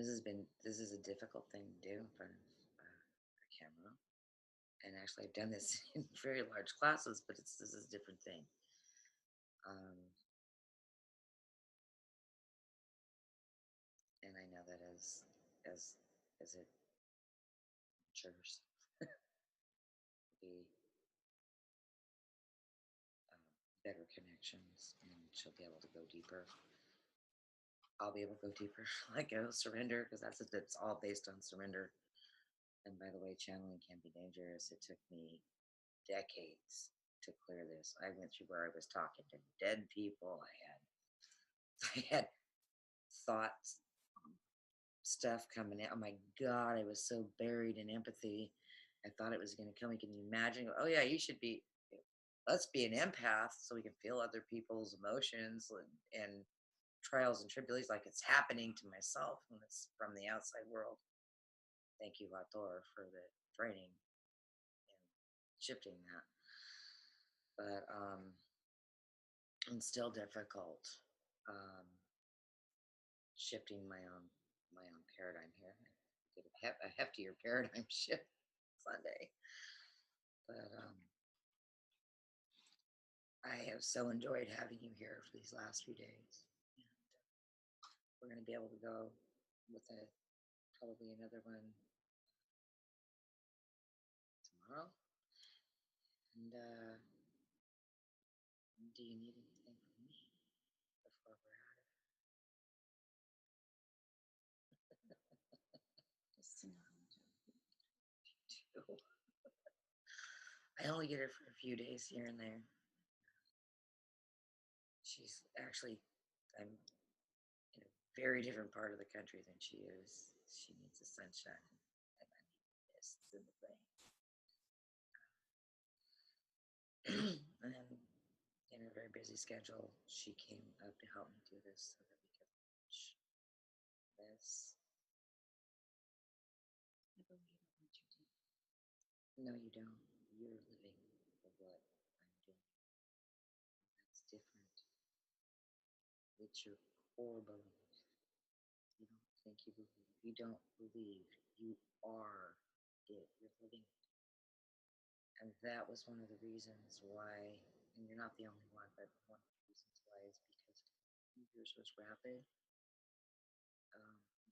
this is a difficult thing to do in front of a camera. And actually, I've done this in very large classes, but this is a different thing. Um, and I know that as as it matures, be better connections, and she'll be able to go deeper. I'll be able to go deeper, like go surrender, because it's all based on surrender. And by the way, channeling can be dangerous. It took me decades to clear this. I went through where I was talking to dead people. I had thoughts, stuff coming in. Oh my God, I was so buried in empathy. I thought it was going to kill me. Can you imagine? Oh yeah, let's be an empath so we can feel other people's emotions and trials and tribulations like it's happening to myself when it's from the outside world. Thank you, Hathor, for the training and shifting that. But it's still difficult shifting my own paradigm here. I did a heftier paradigm shift Sunday, but I have so enjoyed having you here for these last few days. And we're going to be able to go with probably another one tomorrow. And do you need anything from me before we're out of Just to know how much here? I only get her for a few days here and there. She's actually, I'm in a very different part of the country than she is. She needs the sunshine, and I need the mists and the rain. And in her very busy schedule, she came up to help me do this so that we could launch this. I believe in what you do. No, you don't. You're living what I'm doing. That's different. It's your core belief. You don't think you believe. You don't believe. You are it. You're living it. And that was one of the reasons why, and you're not the only one, but one of the reasons why is because yours was rapid.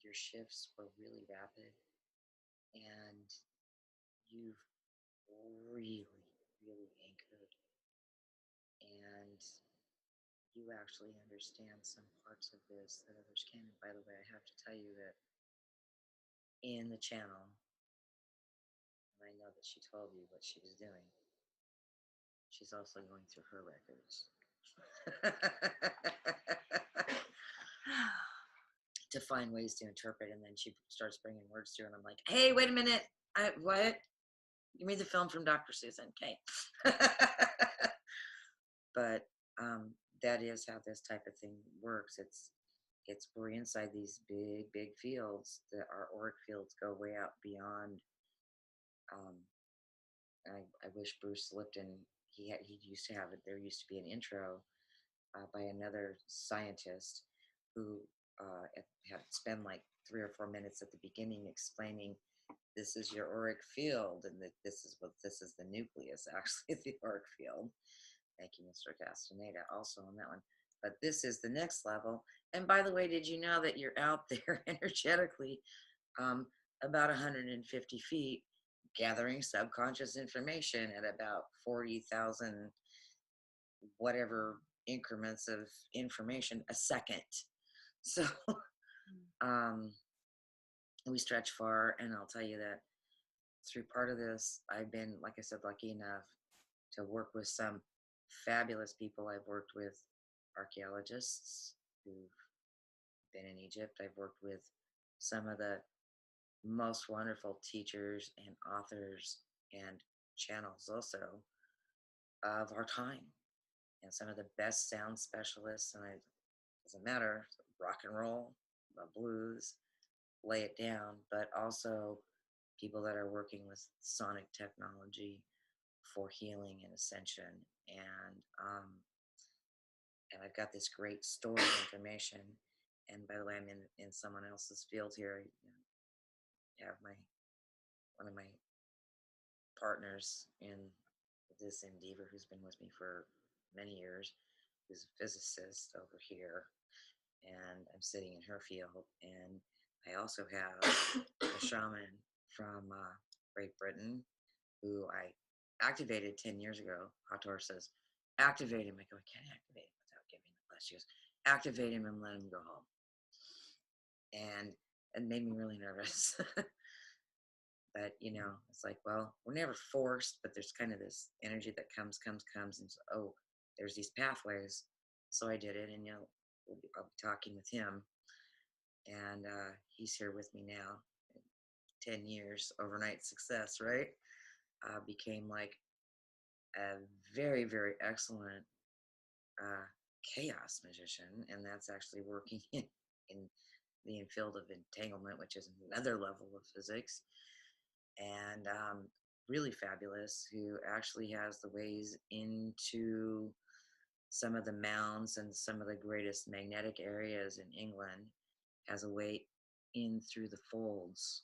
Your shifts were really rapid, and you've really, really anchored, and you actually understand some parts of this that others can. And by the way, I have to tell you that in the channel, and I know that she told you what she was doing, she's also going through her records. To find ways to interpret, and then she starts bringing words through, and I'm like, hey, wait a minute, what? Give me the film from Dr. Susan, okay? But that is how this type of thing works. It's we're inside these big fields that our auric fields go way out beyond. Um, I wish Bruce Lipton he used to have it. There used to be an intro by another scientist who had spent like 3 or 4 minutes at the beginning explaining this is your auric field and that this is the nucleus actually the auric field. Thank you, Mr. Castaneda, also on that one. But this is the next level. And by the way, did you know that you're out there energetically um, about 150 feet gathering subconscious information at about 40,000 whatever increments of information a second. So um, we stretch far, and I'll tell you that through part of this, I've been, like I said, lucky enough to work with some fabulous people. I've worked with archaeologists who've been in Egypt. I've worked with some of the most wonderful teachers and authors and channels also of our time, and some of the best sound specialists. And it doesn't matter, rock and roll, blues, lay it down, but also people that are working with sonic technology for healing and ascension. And I've got this great store of information, And by the way, I'm in someone else's field here. I have my one of my partners in this endeavor who's been with me for many years, who's a physicist over here, and I'm sitting in her field. And I also have a shaman from Great Britain who I activated 10 years ago. Hathor says, activate him. I go, I can't activate him without giving the bless. She goes, activate him and let him go home. And it made me really nervous. But, it's like, well, we're never forced, but there's kind of this energy that comes. And so, oh, there's these pathways. So I did it. And, I'll be talking with him. And he's here with me now. 10 years, overnight success, right? Became like a very, very excellent uh, chaos magician, and that's actually working in the field of entanglement, which is another level of physics, and really fabulous. Who actually has the ways into some of the mounds and some of the greatest magnetic areas in England, has a way in through the folds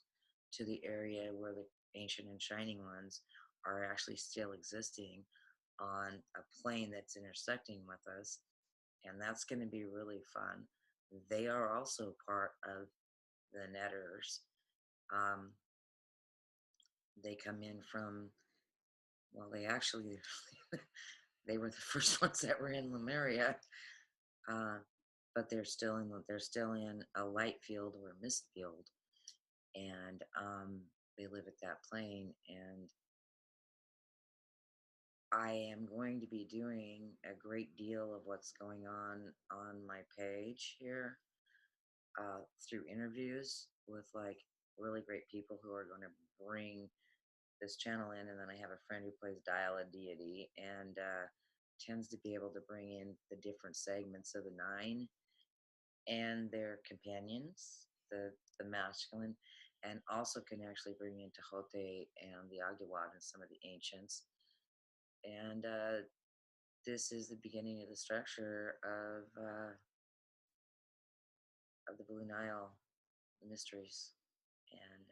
to the area where the ancient and shining ones are actually still existing on a plane that's intersecting with us. And that's going to be really fun. They are also part of the netters. Um, they come in from, well, they actually, they were the first ones that were in Lemuria. Uh, but they're still in a light field or a mist field, and they live at that plane. And I am going to be doing a great deal of what's going on my page here, through interviews with like really great people who are going to bring this channel in. And then I have a friend who plays Dial a Deity, and tends to be able to bring in the different segments of the nine and their companions, the masculine, and also can actually bring in Tejote and the Agawad and some of the ancients. And this is the beginning of the structure of the Blue Nile mysteries. And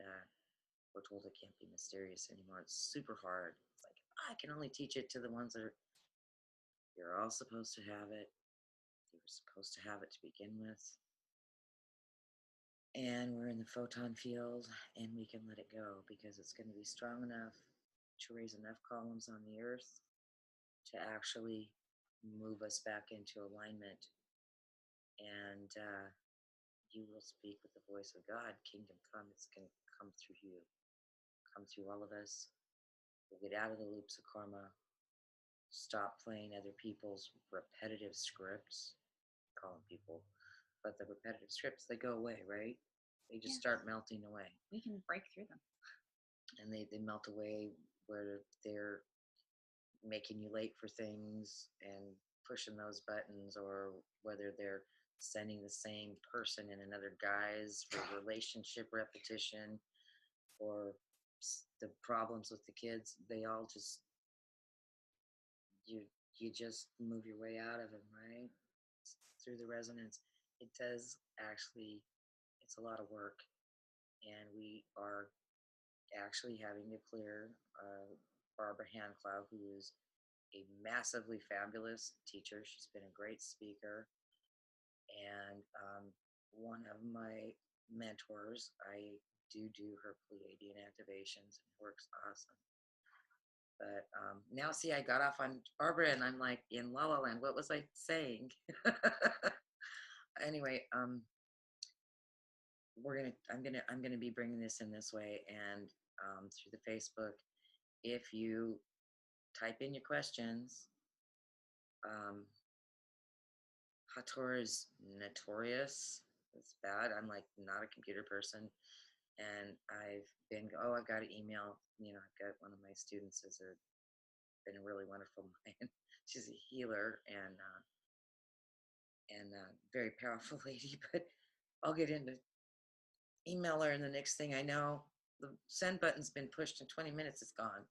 we're told it can't be mysterious anymore. It's super hard. It's like, I can only teach it to the ones that are, you're all supposed to have it. You were supposed to have it to begin with. And we're in the photon field, and we can let it go because it's going to be strong enough to raise enough columns on the earth to actually move us back into alignment. And you will speak with the voice of God. Kingdom come. It's going to come through you, come through all of us. We'll get out of the loops of karma, stop playing other people's repetitive scripts, calling people, but the repetitive scripts, they go away, right? They just start melting away. We can break through them. And they melt away where they're making you late for things and pushing those buttons, or whether they're sending the same person in another guise for relationship repetition, or the problems with the kids. They all just, you just move your way out of them, right? Through the resonance. It does actually, it's a lot of work, and we are actually having to clear Barbara Handclough, who is a massively fabulous teacher. She's been a great speaker, and one of my mentors. I do her Pleiadian activations, and it works awesome. But now, see, I got off on Barbara, and I'm like in La La Land. What was I saying? Anyway, I'm gonna be bringing this in this way, and through the Facebook. If you type in your questions, Hathor is notorious. It's bad. I'm like not a computer person, and I've got an email. I've got one of my students has been a really wonderful mind. She's a healer and very powerful lady. But I'll get into email her, and the next thing I know, the send button's been pushed. In 20 minutes, it's gone,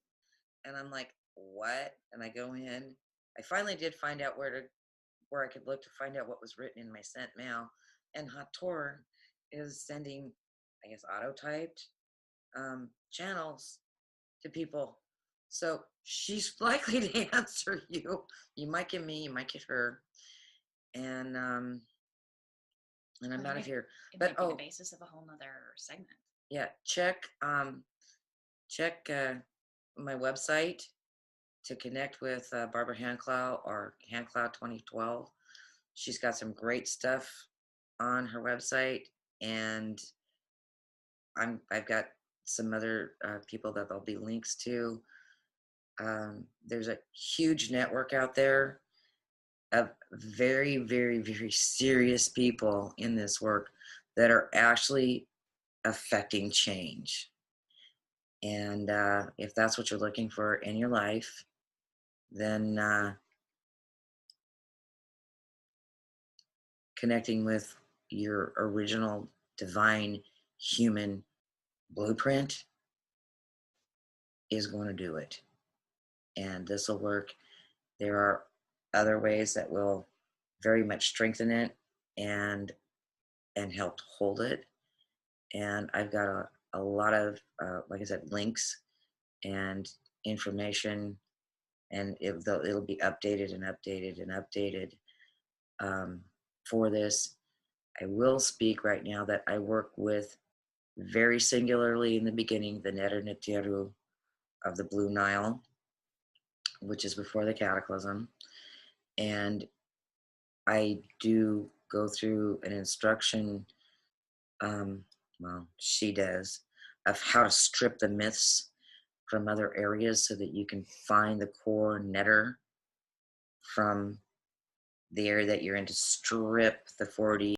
and I'm like, what? And I go in. I finally did find out where I could look to find out what was written in my sent mail. and Hathor is sending, I guess, auto typed channels to people. So she's likely to answer you. You might get me, you might get her, and I'm Well, out of here. it But might be the basis of a whole nother segment. yeah, check my website to connect with Barbara Handclough or Handclough 2012. She's got some great stuff on her website, and I've got some other people that there'll be links to. There's a huge network out there of very, very, very serious people in this work that are actually affecting change. And if that's what you're looking for in your life, then connecting with your original divine human blueprint is going to do it. And this will work. There are other ways that will very much strengthen it and help hold it. And I've got a lot of, like I said, links and information, and it'll be updated and updated and updated for this. I will speak right now that I work with very singularly in the beginning the Neter Neteru of the Blue Nile, which is before the Cataclysm. And I do go through an instruction, well, she does, of how to strip the myths from other areas so that you can find the core netter from the area that you're in, to strip the 4D